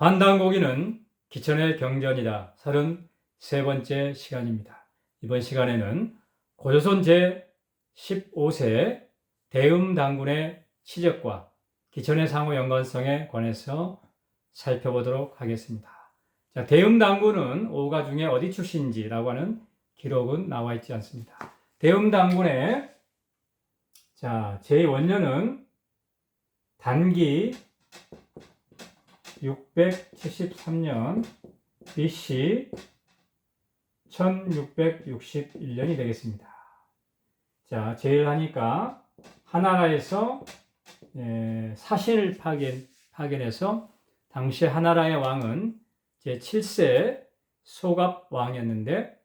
환단고기는 기천의 경전이다. 33번째 시간입니다. 이번 시간에는 고조선 제15세 대음당군의 치적과 기천의 상호 연관성에 관해서 살펴보도록 하겠습니다. 자, 대음당군은 오가 중에 어디 출신인지라고 하는 기록은 나와 있지 않습니다. 대음당군의 제1년은 단기 673년 BC 1661년이 되겠습니다. 자, 제일 하니까 하나라에서 사신을 파견해서 당시 하나라의 왕은 제7세 소갑왕이었는데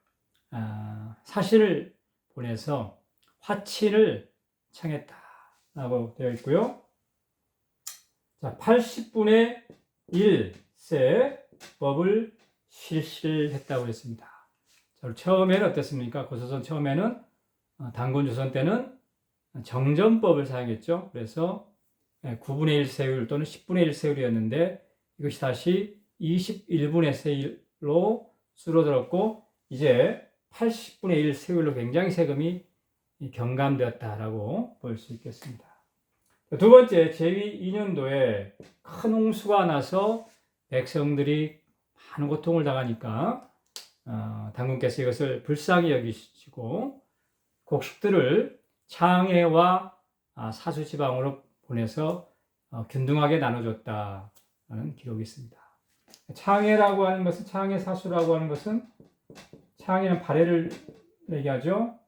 사신을 보내서 화친을 청했다라고 되어 있고요. 자, 80분의 1세 법을 실시했다고 했습니다. 자, 처음에는 어땠습니까? 고조선 처음에는 단군 조선 때는 정전법을 사용했죠. 그래서 9분의 1 세율 또는 10분의 1 세율이었는데 이것이 다시 21분의 세율로 줄어들었고 이제 80분의 1 세율로 굉장히 세금이 경감되었다라고 볼 수 있겠습니다. 두 번째, 제위 2년도에 큰 홍수가 나서 백성들이 많은 고통을 당하니까 당군께서 이것을 불쌍히 여기시고 곡식들을 창해와 사수지방으로 보내서 균등하게 나눠줬다는 기록이 있습니다. 창해라고 하는 것은, 창해 사수라고 하는 것은, 창해는 발해를 얘기하죠.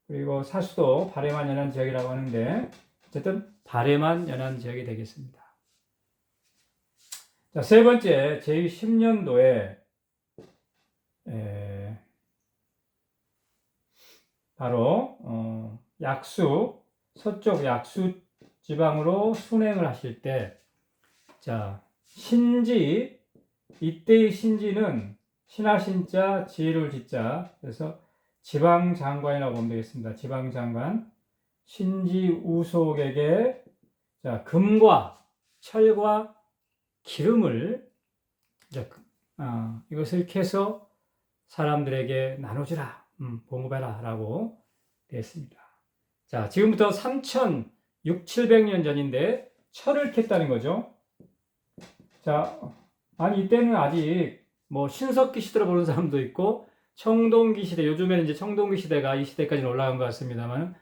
그리고 사수도 발해만 연한 지역이라고 하는데 어쨌든 발해만 연한 지역이 되겠습니다. 자, 세 번째, 제10년도에 바로 약수, 서쪽 약수 지방으로 순행을 하실 때, 자, 신지, 이때의 신지는 신하신자, 지혜로울 지자, 그래서 지방장관이라고 보면 되겠습니다. 지방장관. 신지 우속에게 금과 철과 기름을 이것을 캐서 사람들에게 나눠주라, 공급해라 라고 되었습니다. 자, 지금부터 3600년 전인데 철을 캤다는 거죠. 자, 이때는 아직 신석기 시대로 보는 사람도 있고 청동기 시대, 요즘에는 이제 청동기 시대가 이 시대까지는 올라간 것 같습니다만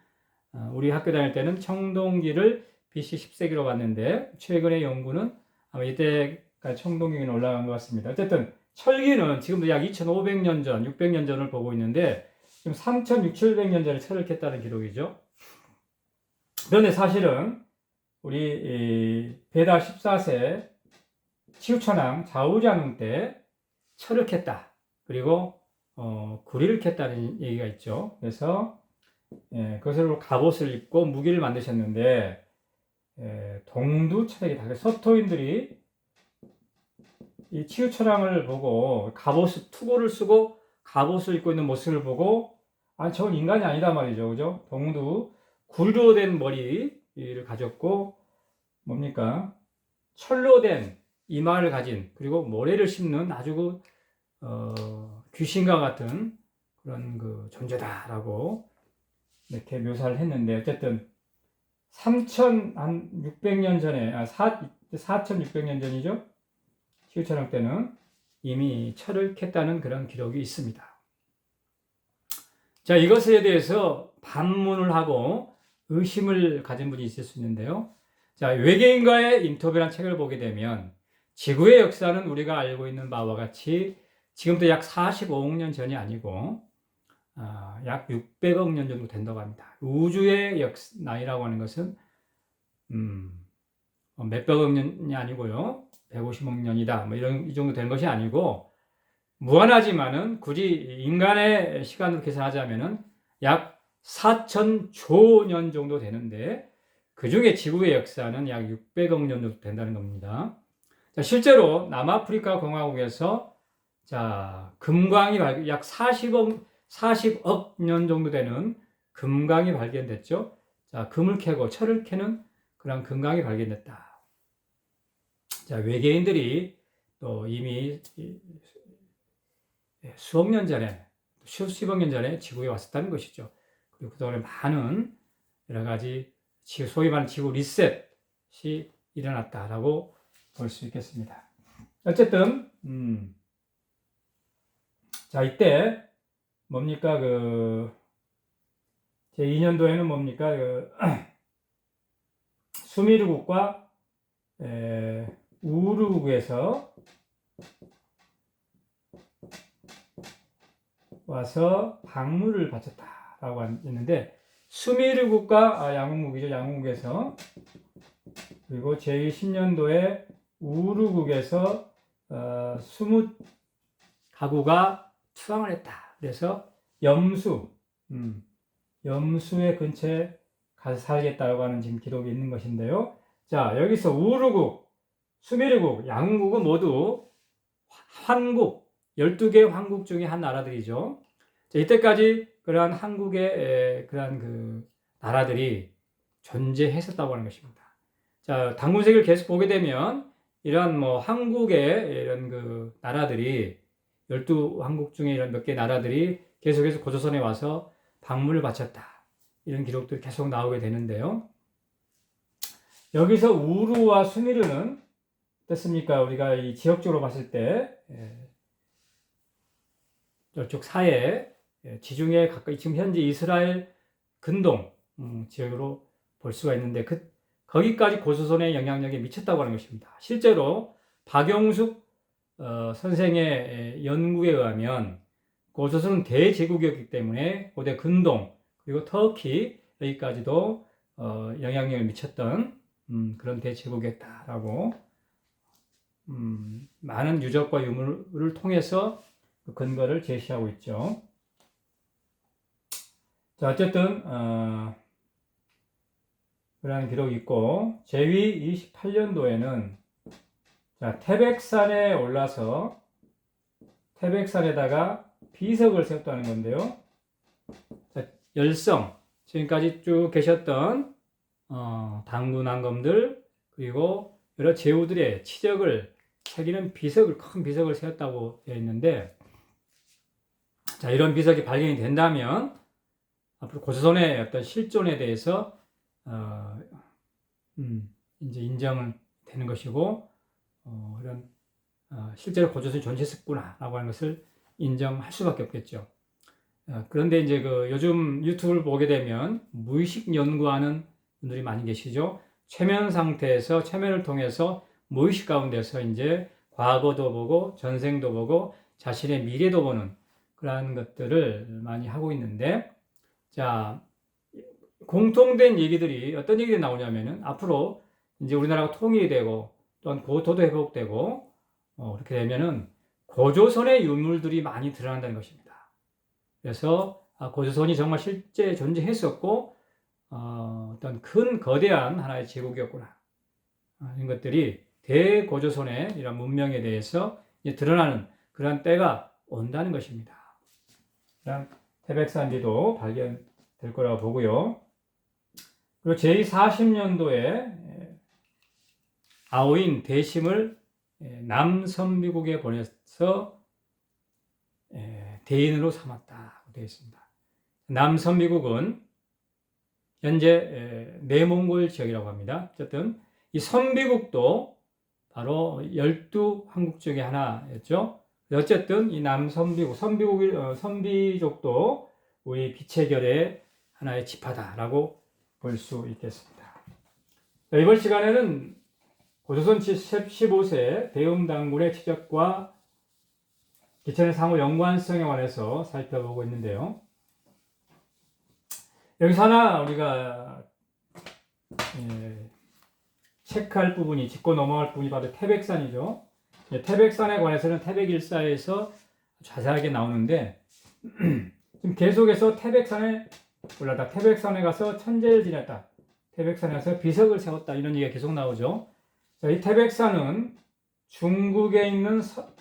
우리 학교 다닐 때는 청동기를 BC 10세기로 봤는데 최근의 연구는 아마 이때까지 청동기는 올라간 것 같습니다. 어쨌든 철기는 지금도 약 2500년 전, 600년 전을 보고 있는데 지금 3600년 전에 철을 캤다는 기록이죠. 그런데 사실은 우리 배다 14세 치우천왕 좌우자능 때 철을 캤다. 그리고 구리를 캤다는 얘기가 있죠. 그래서 그것으로 갑옷을 입고 무기를 만드셨는데 동두 철학이다. 서토인들이 이 치우천왕을 보고 갑옷을 투고를 쓰고 갑옷을 입고 있는 모습을 보고 저건 인간이 아니다 말이죠. 그죠? 동두 굴로 된 머리를 가졌고 뭡니까? 철로 된 이마를 가진, 그리고 모래를 씹는 아주 귀신과 같은 그런 존재다라고 이렇게 묘사를 했는데 어쨌든 3600년 전에 4600년 전이죠. 치우천왕 때는 이미 철을 캤다는 그런 기록이 있습니다. 자, 이것에 대해서 반문을 하고 의심을 가진 분이 있을 수 있는데요. 자, 외계인과의 인터뷰라는 책을 보게 되면 지구의 역사는 우리가 알고 있는 바와 같이 지금부터 약 45억 년 전이 아니고 약 600억 년 정도 된다고 합니다. 우주의 나이라고 하는 것은 몇백억 년이 아니고요. 150억 년이다. 이 정도 되는 것이 아니고 무한하지만은 굳이 인간의 시간으로 계산하자면은 약 4천조 년 정도 되는데 그 중에 지구의 역사는 약 600억 년 정도 된다는 겁니다. 자, 실제로 남아프리카 공화국에서 금광이 약 40억 년 정도 되는 금광이 발견됐죠. 자, 금을 캐고 철을 캐는 그런 금광이 발견됐다. 자, 외계인들이 또 이미 수억 년 전에, 수십억 년 전에 지구에 왔었다는 것이죠. 그리고 그동안에 많은 여러 가지 소위 말하는 지구 리셋이 일어났다라고 볼 수 있겠습니다. 어쨌든 자, 이때 뭡니까 제 2년도에는 뭡니까 수미르국과 우르국에서 와서 방문을 바쳤다라고 했는데, 수미르국과 양궁국이죠. 양궁국에서, 그리고 제10년도에 우르국에서 20가구가 투항을 했다. 그래서 염수의 근처에 가서 살겠다고 하는 지금 기록이 있는 것인데요. 자, 여기서 우르국, 수미르국, 양궁국은 모두 환국, 12개 황국 중에 한 나라들이죠. 자, 이때까지 그러한 한국의 그러한 나라들이 존재했었다고 하는 것입니다. 자, 단군세기를 계속 보게 되면 이런 한국의 이런 나라들이 12황국 중에 이런 몇 개 나라들이 계속해서 고조선에 와서 방문을 바쳤다. 이런 기록들이 계속 나오게 되는데요. 여기서 우루와 수미르는 어떻습니까? 우리가 이 지역적으로 봤을 때 이쪽 사해 지중해 가까이 지금 현재 이스라엘 근동 지역으로 볼 수가 있는데 거기까지 고조선의 영향력이 미쳤다고 하는 것입니다. 실제로 박용숙 선생의 연구에 의하면 고조선은 대제국이었기 때문에 고대 근동 그리고 터키 여기까지도 영향력을 미쳤던 그런 대제국이었다라고 많은 유적과 유물을 통해서 그 근거를 제시하고 있죠. 자, 어쨌든 그러한 기록이 있고, 제위 28년도에는 자, 태백산에 올라서 태백산에다가 비석을 세웠다는 건데요. 자, 열성, 지금까지 쭉 계셨던 당군왕검들 그리고 여러 제후들의 치적을 새기는 큰 비석을 세웠다고 되어 있는데, 자, 이런 비석이 발견이 된다면 앞으로 고조선의 어떤 실존에 대해서 이제 인정은 되는 것이고, 이런 실제로 고조선이 존재했었구나라고 하는 것을 인정할 수밖에 없겠죠. 그런데 이제 요즘 유튜브를 보게 되면 무의식 연구하는 분들이 많이 계시죠. 최면 상태에서 최면을 통해서 무의식 가운데서 이제 과거도 보고 전생도 보고 자신의 미래도 보는 그러한 것들을 많이 하고 있는데, 자, 공통된 얘기들이 어떤 얘기들이 나오냐면은 앞으로 이제 우리나라가 통일이 되고 또한 고토도 회복되고 그렇게 되면은 고조선의 유물들이 많이 드러난다는 것입니다. 그래서 고조선이 정말 실제 존재했었고 어떤 큰 거대한 하나의 제국이었구나, 이런 것들이 대고조선의 이런 문명에 대해서 이제 드러나는 그런 때가 온다는 것입니다. 태백산지도 발견될 거라고 보고요. 그리고 제40년도에 아오인 대심을 남선비국에 보내서 대인으로 삼았다고 되어 있습니다. 남선비국은 현재 내몽골 지역이라고 합니다. 어쨌든 이 선비국도 바로 12황국 중에 하나였죠. 어쨌든 이 남선비국, 선비족도 우리 빛의 결의 하나의 지파다라고 볼 수 있겠습니다. 이번 시간에는 고조선 15세 대음당군의 치적과 기천의 상호 연관성에 관해서 살펴보고 있는데요. 여기서 하나 우리가 체크할 부분이, 짚고 넘어갈 부분이 바로 태백산이죠. 태백산에 관해서는 태백일사에서 자세하게 나오는데 지금 계속해서 태백산에 올라다, 태백산에 가서 천재를 지냈다, 태백산에 가서 비석을 세웠다, 이런 얘기가 계속 나오죠. 자, 이 태백산은 중국에 있는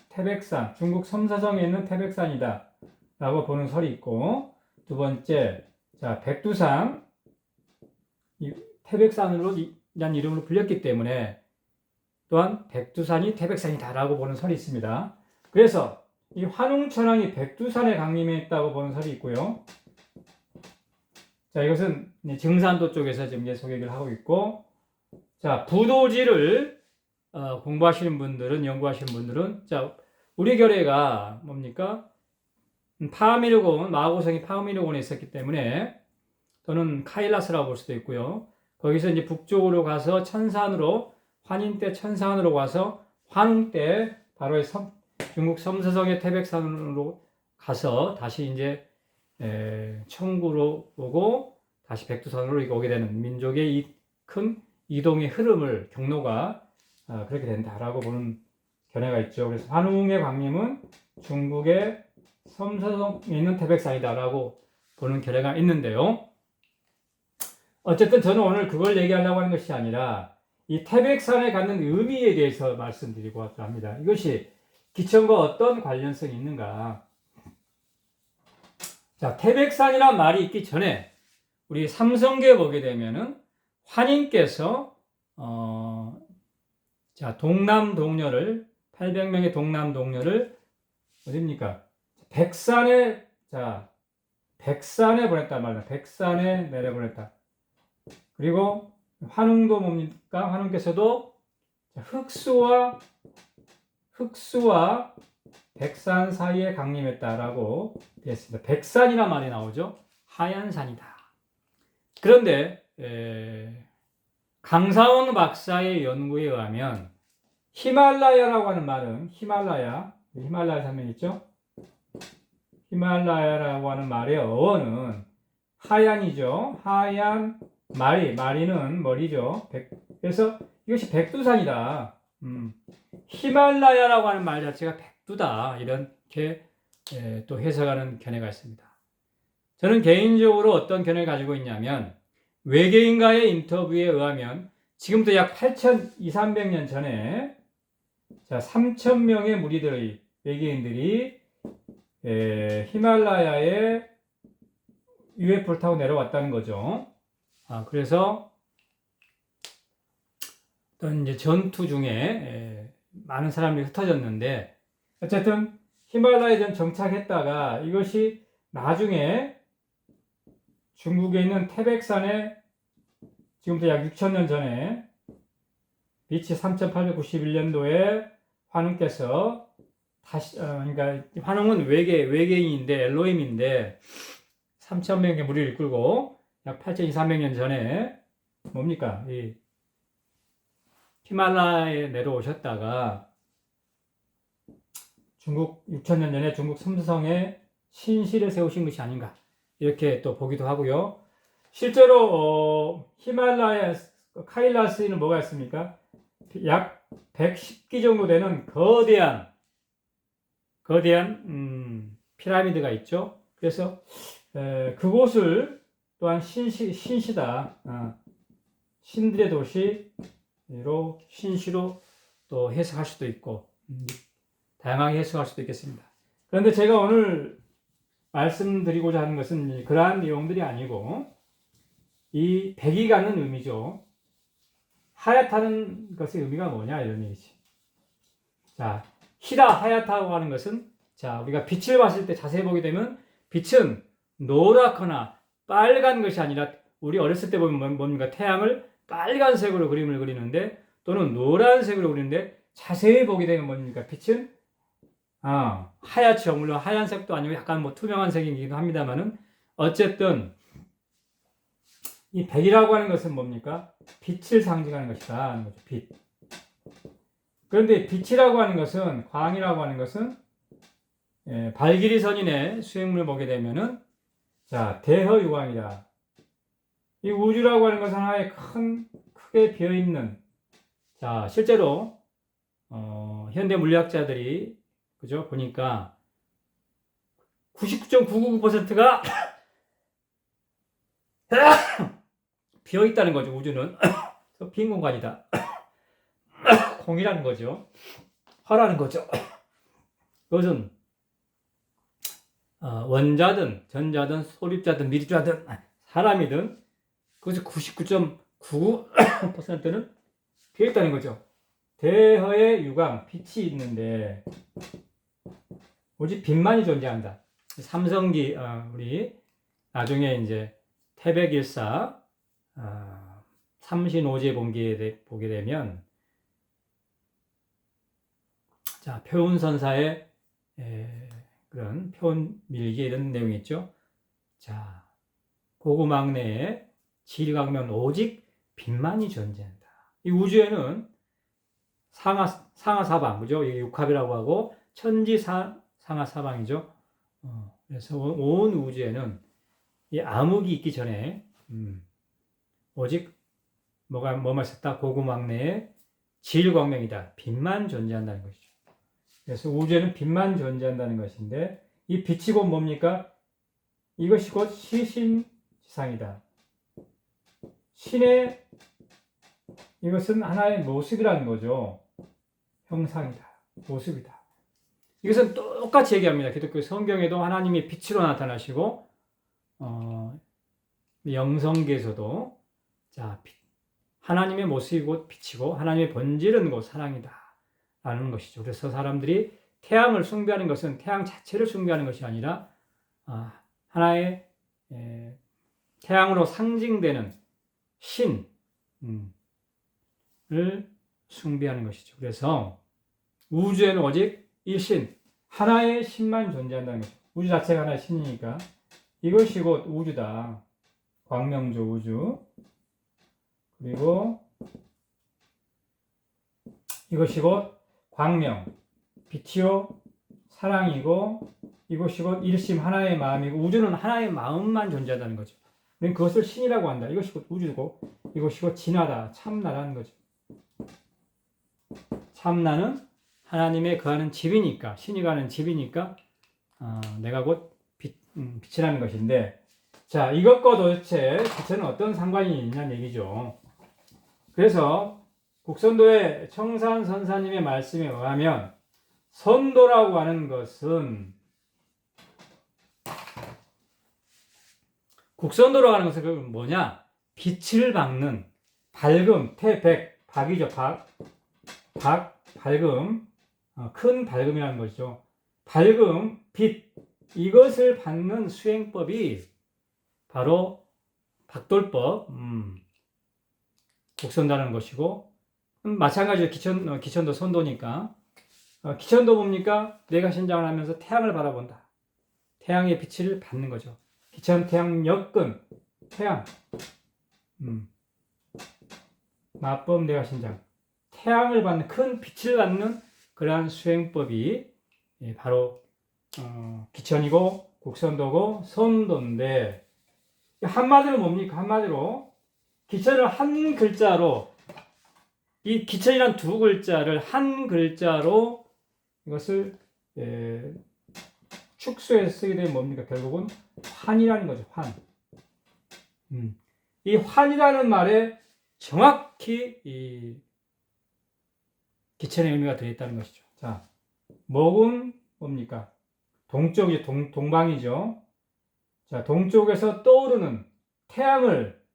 태백산, 중국 섬사성에 있는 태백산이다 라고 보는 설이 있고, 두 번째, 자, 백두산, 이 태백산으로 이란 이름으로 불렸기 때문에 또한 백두산이 태백산이다라고 보는 설이 있습니다. 그래서 이 환웅천왕이 백두산에 강림했다고 보는 설이 있고요. 자, 이것은 증산도 쪽에서 지금 소개를 하고 있고, 자, 부도지를 공부하시는 분들은, 연구하시는 분들은, 자, 우리 결의가 뭡니까? 파미르곤, 마고성이 파미르곤에 있었기 때문에, 또는 카일라스라고 볼 수도 있고요. 거기서 이제 북쪽으로 가서 천산으로, 환인 때 천산으로 가서 환웅 때 바로 중국 섬서성의 태백산으로 가서 다시 이제 청구로 오고 다시 백두산으로 오게 되는 민족의 이 큰 이동의 흐름을 경로가 그렇게 된다라고 보는 견해가 있죠. 그래서 환웅의 강림은 중국의 섬서성에 있는 태백산이다라고 보는 견해가 있는데요. 어쨌든 저는 오늘 그걸 얘기하려고 하는 것이 아니라 이 태백산에 갖는 의미에 대해서 말씀드리고 합니다. 이것이 기천과 어떤 관련성이 있는가. 자, 태백산이란 말이 있기 전에 우리 삼성계에 보게 되면은 환인께서 자, 동남동녀를 800명의 동남동녀를 어디입니까? 백산에 보냈단 말이야. 백산에 내려보냈다. 그리고 환웅도 뭡니까? 환웅께서도 흑수와 백산 사이에 강림했다라고 되어 있습니다. 백산이란 말이 나오죠. 하얀 산이다. 그런데 강사원 박사의 연구에 의하면 히말라야라고 하는 말은 히말라야 산맥 있죠? 히말라야라고 하는 말의 어원은 하얀이죠. 하얀 마리는 머리죠. 그래서 이것이 백두산이다. 히말라야라고 하는 말 자체가 백두다. 이렇게 또 해석하는 견해가 있습니다. 저는 개인적으로 어떤 견해를 가지고 있냐면 외계인과의 인터뷰에 의하면 지금부터 약 8,200~300년 전에 3,000명의 무리들의 외계인들이 히말라야에 UFO를 타고 내려왔다는 거죠. 그래서 어떤 이제 전투 중에 많은 사람들이 흩어졌는데 어쨌든 히말라야에 정착했다가 이것이 나중에 중국에 있는 태백산에 지금부터 약 6,000년 전에 BC 3891년도에 환웅께서 다시 그러니까 환웅은 외계인인데 엘로힘인데 3,000명의 무리를 이끌고 약 8,200~300년 전에 뭡니까? 이 히말라야에 내려오셨다가 중국 6,000년 전에 중국 섬서성에 신실을 세우신 것이 아닌가 이렇게 또 보기도 하고요. 실제로 히말라야 카일라스에는 뭐가 있습니까? 약 110기 정도 되는 거대한 피라미드가 있죠. 그래서 그곳을 또한 신시다, 신들의 도시로 신시로 또 해석할 수도 있고 다양하게 해석할 수도 있겠습니다. 그런데 제가 오늘 말씀드리고자 하는 것은 그러한 내용들이 아니고 이 백이 갖는 의미죠. 하얗다는 것의 의미가 뭐냐 이런 얘기지. 자, 희다 하얗다고 하는 것은 자 우리가 빛을 봤을 때 자세히 보게 되면 빛은 노랗거나 빨간 것이 아니라 우리 어렸을 때 보면 뭡니까? 태양을 빨간색으로 그림을 그리는데 또는 노란색으로 그리는데 자세히 보게 되면 뭡니까? 빛은 하얗죠. 물론 하얀색도 아니고 약간 뭐 투명한 색이기도 합니다만은 어쨌든 이 백이라고 하는 것은 뭡니까? 빛을 상징하는 것이다 하는 거죠. 빛. 그런데 빛이라고 하는 것은 광이라고 하는 것은 발길이 선인의 수행물을 보게 되면은 자 대허유광이다. 이 우주라고 하는 것은 하나의 크게 비어 있는 자 실제로 현대 물리학자들이 그죠 보니까 99.999%가 비어 있다는 거죠. 우주는 빈 공간이다. 공이라는 거죠. 허라는 거죠. 그것은 원자든 전자든 소립자든 미립자든 사람이든 그것이 99.99%는 비어 있다는 거죠. 대허의 유광, 빛이 있는데 오직 빛만이 존재한다. 삼성기 우리 나중에 이제 태백일사 삼신오제 보게 되면 자 표운선사의 그런 표운밀기 이런 내용이 있죠. 자 고구망내에 지리광명 오직 빛만이 존재한다. 이 우주에는 상하사방 그죠? 이게 육합이라고 하고 천지상하사방이죠. 그래서 온 우주에는 이 암흑이 있기 전에 오직 뭐만 있었다? 고구망내에 질광명이다. 빛만 존재한다는 것이죠. 그래서 우주에는 빛만 존재한다는 것인데 이 빛이 곧 뭡니까? 이것이 곧 시신지상이다. 신의 이것은 하나의 모습이라는 거죠. 형상이다. 모습이다. 이것은 똑같이 얘기합니다. 기독교 성경에도 하나님이 빛으로 나타나시고 영성계에서도 자 하나님의 모습이 곧 빛이고 하나님의 본질은 곧 사랑이다 라는 것이죠. 그래서 사람들이 태양을 숭배하는 것은 태양 자체를 숭배하는 것이 아니라 하나의 태양으로 상징되는 신을 숭배하는 것이죠. 그래서 우주에는 오직 일신, 하나의 신만 존재한다는 것이죠. 우주 자체가 하나의 신이니까 이것이 곧 우주다. 광명조 우주. 그리고 이것이 곧 광명, 빛이요 사랑이고 이것이 곧 일심 하나의 마음이고 우주는 하나의 마음만 존재한다는 거죠. 우리는 그것을 신이라고 한다. 이것이 곧 우주고 이것이 곧 진화다. 참나라는 거죠. 참나는 하나님의 거하는 집이니까 신이 거하는 집이니까 내가 곧 빛이라는 것인데 자 이것과 도대체 빛은 어떤 상관이 있냐는 얘기죠. 그래서 국선도의 청산 선사님의 말씀에 의하면 선도라고 하는 것은 국선도라고 하는 것은 뭐냐? 빛을 밝는 밝음, 태백, 박이죠. 밝음, 큰 밝음이라는 것이죠. 밝음, 빛, 이것을 받는 수행법이 바로 박돌법, 국선도라는 것이고 마찬가지로 기천도 선도니까 기천도 뭡니까? 내가 신장을 하면서 태양을 바라본다. 태양의 빛을 받는 거죠. 기천 태양 역근 태양 마법 내가 신장 태양을 받는 큰 빛을 받는 그러한 수행법이 바로 기천이고 국선도고 선도인데 한마디로 뭡니까? 한마디로 기천을 한 글자로 이 기천이란 두 글자를 한 글자로 이것을 축소해서 쓰게 되면 뭡니까? 결국은 환이라는 거죠. 환. 이 환이라는 말에 정확히 이 기천의 의미가 들어있다는 것이죠. 자, 목은 뭡니까? 동쪽이 동방이죠. 자, 동쪽에서 떠오르는 태양을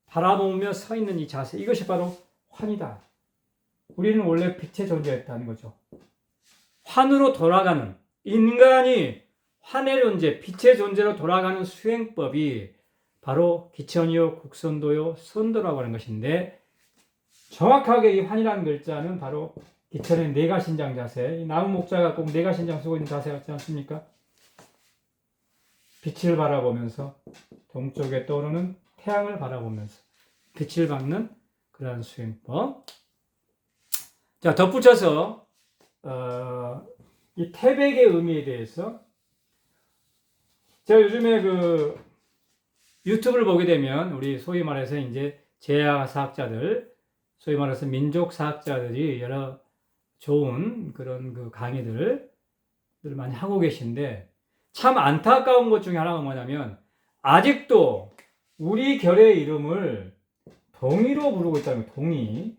바라보며 서 있는 이 자세, 이것이 바로 환이다. 우리는 원래 빛의 존재였다는 거죠. 환으로 돌아가는 인간이 환의 존재, 빛의 존재로 돌아가는 수행법이 바로 기천이요, 국선도요, 선도라고 하는 것인데 정확하게 이 환이라는 글자는 바로 기천의 내가신장 자세, 이 나무 목자가 꼭 내가신장 쓰고 있는 자세 같지 않습니까? 빛을 바라보면서 동쪽에 떠오르는 태양을 바라보면서 빛을 받는 그러한 수행법. 자, 덧붙여서 이 태백의 의미에 대해서 제가 요즘에 그 유튜브를 보게 되면 우리 소위 말해서 이제 제야사학자들, 소위 말해서 민족사학자들이 여러 좋은 그런 그 강의들을 많이 하고 계신데 참 안타까운 것 중에 하나가 뭐냐면 아직도 우리 결의 이름을 동이로 부르고 있다는 거예요.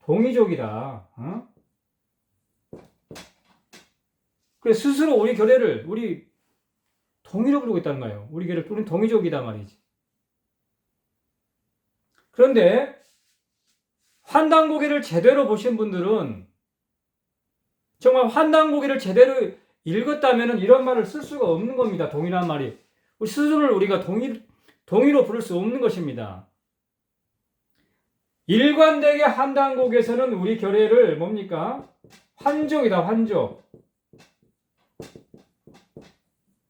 동이족이다. 그래서 스스로 우리 결의를 우리 동이로 부르고 있다는 거예요. 우리 결의 우리는 동이족이다 말이지. 그런데 환단고개를 제대로 보신 분들은 정말 환단고기를 제대로 읽었다면 이런 말을 쓸 수가 없는 겁니다. 동이라는 말이. 스스로를 우리가 동의로 부를 수 없는 것입니다. 일관되게 환단곡에서는 우리 결례를 뭡니까? 환족이다, 환족.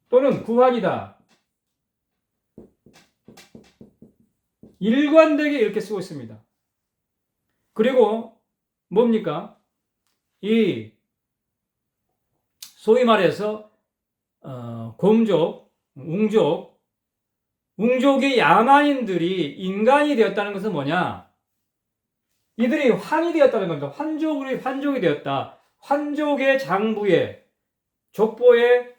또는 구환이다. 일관되게 이렇게 쓰고 있습니다. 그리고 뭡니까? 이 소위 말해서 곰족, 웅족의 야만인들이 인간이 되었다는 것은 뭐냐? 이들이 환이 되었다는 겁니다. 환족이 되었다. 환족의 장부에, 족보에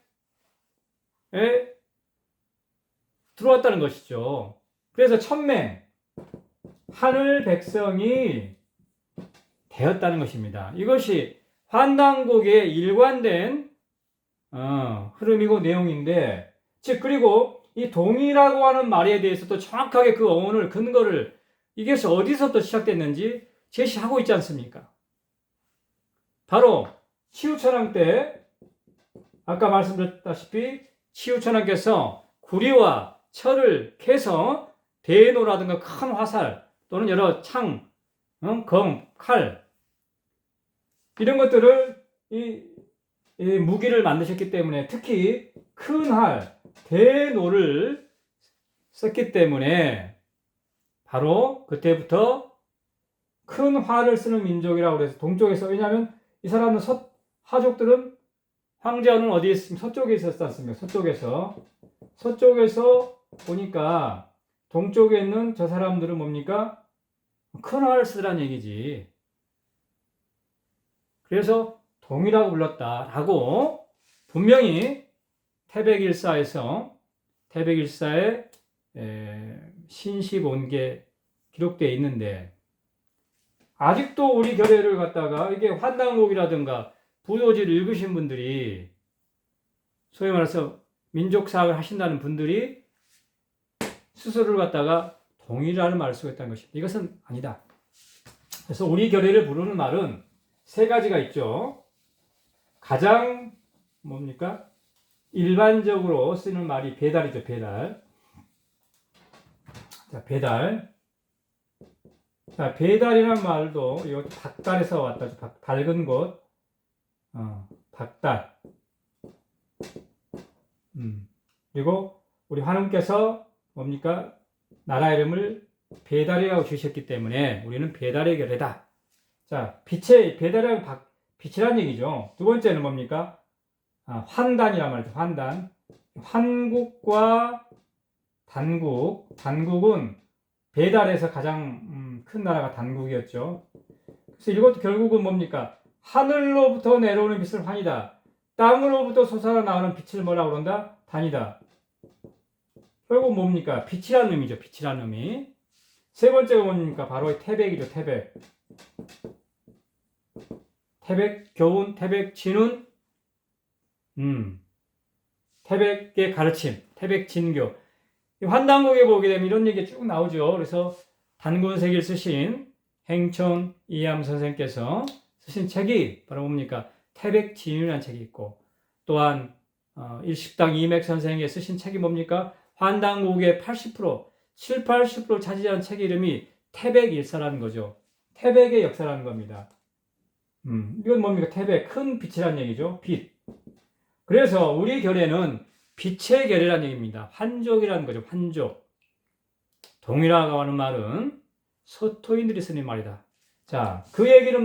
들어왔다는 것이죠. 그래서 천맹, 하늘 백성이 되었다는 것입니다. 이것이 환단곡의 일관된 흐름이고 내용인데, 즉 그리고 이 동이라고 하는 말에 대해서도 정확하게 그 어원을 근거를 이것이 어디서부터 시작됐는지 제시하고 있지 않습니까? 바로 치우천왕 때 아까 말씀드렸다시피 치우천왕께서 구리와 철을 캐서 대노라든가 큰 화살 또는 여러 창, 검, 칼 이런 것들을 이 무기를 만드셨기 때문에 특히 큰 활, 대노를 썼기 때문에 바로 그때부터 큰 활을 쓰는 민족이라고 그래서 동쪽에서 왜냐하면 이 사람은 하족들은 황제는 어디에 있으면 서쪽에 있었지 않습니까? 서쪽에서 보니까 동쪽에 있는 저 사람들은 뭡니까? 큰 활을 쓰라는 얘기지. 그래서 동이라고 불렀다라고 분명히 태백일사에 신시본게 기록되어 있는데 아직도 우리 결례를 갖다가 이게 환단곡이라든가 부도지를 읽으신 분들이 소위 말해서 민족사학을 하신다는 분들이 스스로를 갖다가 동이라는 말을 쓰고 있다는 것입니다. 이것은 아니다. 그래서 우리 결례를 부르는 말은 세 가지가 있죠. 가장 뭡니까? 일반적으로 쓰는 말이 배달이죠. 배달. 자, 배달. 자, 배달이라는 말도 이 박달에서 왔다죠. 밝은 곳. 박달. 그리고 우리 하나님께서 뭡니까? 나라 이름을 배달이라고 주셨기 때문에 우리는 배달의 결례다. 자, 배달이라는 빛이란 얘기죠. 두 번째는 뭡니까? 환단이란 말이죠. 환단. 환국과 단국은 배달에서 가장 큰 나라가 단국이었죠. 그래서 이것도 결국은 뭡니까? 하늘로부터 내려오는 빛을 환이다. 땅으로부터 솟아나오는 빛을 뭐라고 그런다? 단이다. 결국 뭡니까? 빛이라는 의미죠. 빛이라는 의미. 세 번째가 뭡니까? 바로 태백이죠. 태백 교훈, 태백 진훈, 태백의 가르침, 태백 진교. 환단곡에 보게 되면 이런 얘기 쭉 나오죠. 그래서 단군세기를 쓰신 행천 이암 선생께서 쓰신 책이 바로 뭡니까? 태백 진훈이라는 책이 있고, 또한 일식당 이맥 선생이 쓰신 책이 뭡니까? 환단곡의 80%, 80% 차지하는 책 이름이 태백일사라는 거죠. 태백의 역사라는 겁니다. 이건 뭡니까? 태백, 큰 빛이라는 얘기죠. 빛. 그래서 우리 결례는 빛의 결례라는 얘기입니다. 환족이라는 거죠. 환족. 동이라고 하는 말은 서토인들이 쓰는 말이다. 자, 그 얘기를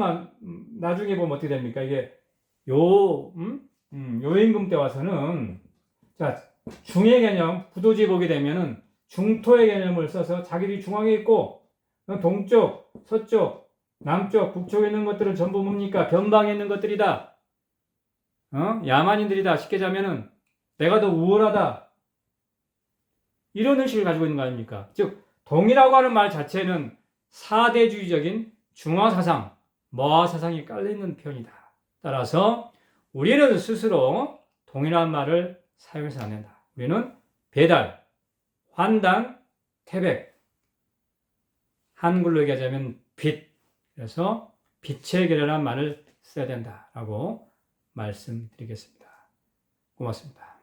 나중에 보면 어떻게 됩니까? 이게 요임금 때 와서는 자, 중의 개념, 부도지 보게 되면은 중토의 개념을 써서 자기들이 중앙에 있고 동쪽, 서쪽, 남쪽, 북쪽에 있는 것들은 전부 뭡니까? 변방에 있는 것들이다. 야만인들이다. 쉽게 자면은 내가 더 우월하다. 이런 의식을 가지고 있는 거 아닙니까? 즉 동이라고 하는 말 자체는 사대주의적인 중화사상, 머하사상이 깔려있는 표현이다. 따라서 우리는 스스로 동이라는 말을 사용해서 안 된다. 우리는 배달, 환단, 태백, 한글로 얘기하자면 빛. 그래서 빛의 결례라는 말을 써야 된다라고 말씀드리겠습니다. 고맙습니다.